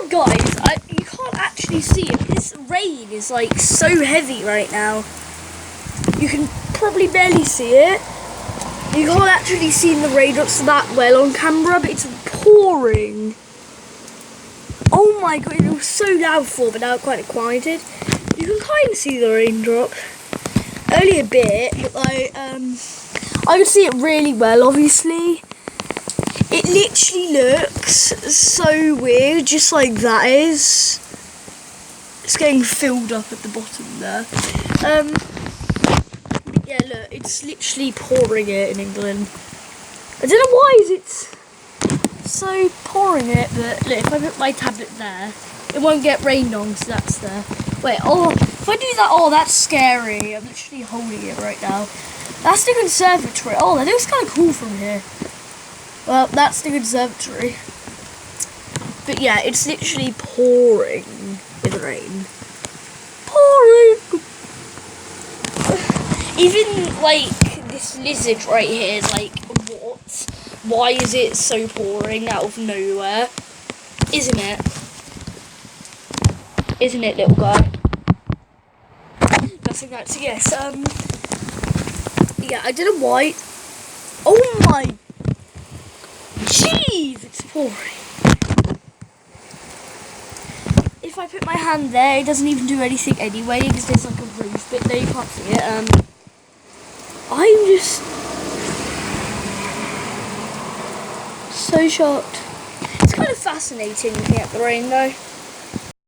on guys, you can't actually see it. This rain is like so heavy right now. You can probably barely see it. You can't actually see the raindrops that well on camera, but it's pouring. Oh my god, it was so loud before, but now quite quieted. You can kind of see the raindrop. Only a bit, but like, I can see it really well, obviously. It literally looks so weird, just like that is. It's getting filled up at the bottom there. Yeah, look, it's literally pouring it in England. I don't know why it's so pouring it, but look, if I put my tablet there, it won't get rained on, so that's there. Wait, oh, if I do that, oh, that's scary. I'm literally holding it right now. That's the conservatory. Oh, that looks kind of cool from here. Well, that's the conservatory. But yeah, it's literally pouring with rain. Pouring! Even, like, this lizard right here is like, what? Why is it so pouring out of nowhere? Isn't it? Isn't it, little guy? Nothing like, so yes, yeah, I don't know why. Oh my jeez, it's pouring. If I put my hand there, it doesn't even do anything anyway, because there's like a roof bit there, you can't see it. I'm just so shocked. It's kind of fascinating looking at the rain though.